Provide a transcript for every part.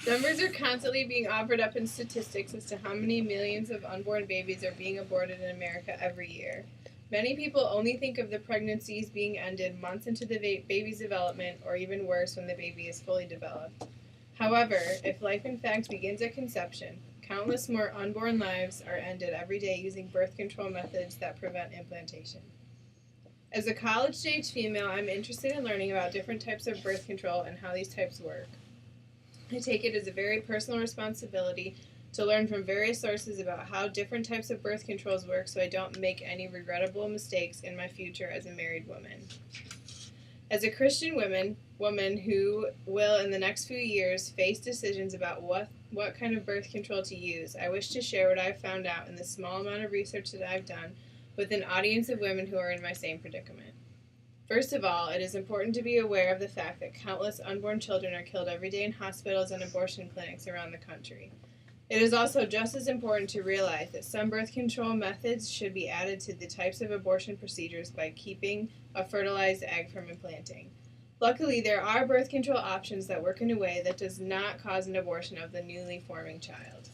Numbers are constantly being offered up in statistics as to how many millions of unborn babies are being aborted in America every year. Many people only think of the pregnancies being ended months into the baby's development, or even worse, when the baby is fully developed. However, if life in fact begins at conception, countless more unborn lives are ended every day using birth control methods that prevent implantation. As a college-age female, I'm interested in learning about different types of birth control and how these types work. I take it as a very personal responsibility to learn from various sources about how different types of birth controls work so I don't make any regrettable mistakes in my future as a married woman. As a Christian woman who will in the next few years face decisions about what kind of birth control to use, I wish to share what I've found out in the small amount of research that I've done with an audience of women who are in my same predicament. First of all, it is important to be aware of the fact that countless unborn children are killed every day in hospitals and abortion clinics around the country. It is also just as important to realize that some birth control methods should be added to the types of abortion procedures by keeping a fertilized egg from implanting. Luckily, there are birth control options that work in a way that does not cause an abortion of the newly forming child.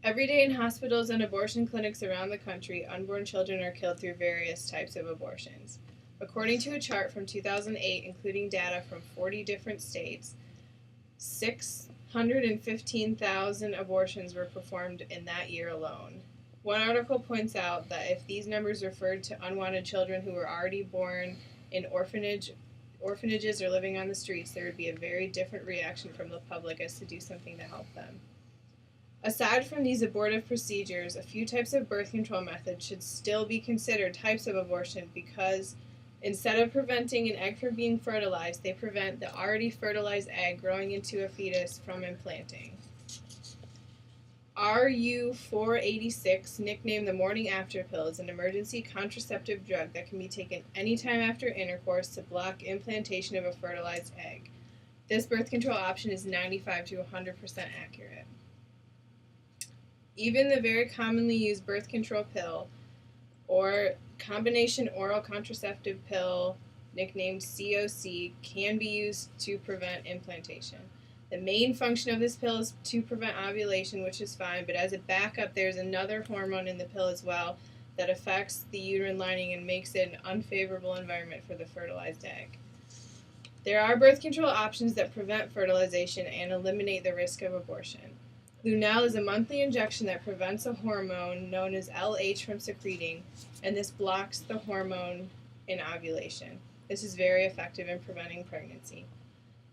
Every day in hospitals and abortion clinics around the country, unborn children are killed through various types of abortions. According to a chart from 2008, including data from 40 different states, 615,000 abortions were performed in that year alone. One article points out that if these numbers referred to unwanted children who were already born in orphanages or living on the streets, there would be a very different reaction from the public as to do something to help them. Aside from these abortive procedures, a few types of birth control methods should still be considered types of abortion because instead of preventing an egg from being fertilized, they prevent the already fertilized egg growing into a fetus from implanting. RU486, nicknamed the morning after pill, is an emergency contraceptive drug that can be taken anytime after intercourse to block implantation of a fertilized egg. This birth control option is 95 to 100% accurate. Even the very commonly used birth control pill or combination oral contraceptive pill, nicknamed COC, can be used to prevent implantation. The main function of this pill is to prevent ovulation, which is fine, but as a backup, there's another hormone in the pill as well that affects the uterine lining and makes it an unfavorable environment for the fertilized egg. There are birth control options that prevent fertilization and eliminate the risk of abortion. Lunel is a monthly injection that prevents a hormone known as LH from secreting, and this blocks the hormone in ovulation. This is very effective in preventing pregnancy.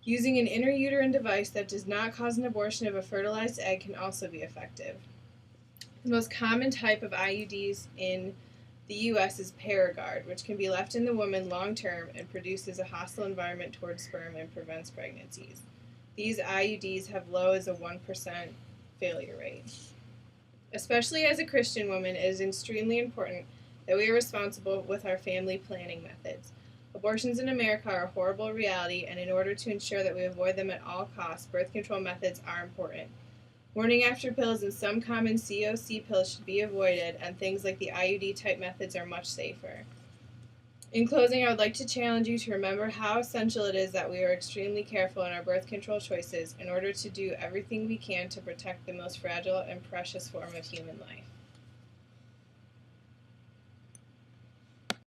Using an intrauterine device that does not cause an abortion of a fertilized egg can also be effective. The most common type of IUDs in the U.S. is Paragard, which can be left in the woman long term and produces a hostile environment towards sperm and prevents pregnancies. These IUDs have low as a 1% failure rate. Especially as a Christian woman, it is extremely important that we are responsible with our family planning methods. Abortions in America are a horrible reality, and in order to ensure that we avoid them at all costs, birth control methods are important. Morning after pills and some common COC pills should be avoided, and things like the IUD type methods are much safer. In closing, I would like to challenge you to remember how essential it is that we are extremely careful in our birth control choices in order to do everything we can to protect the most fragile and precious form of human life.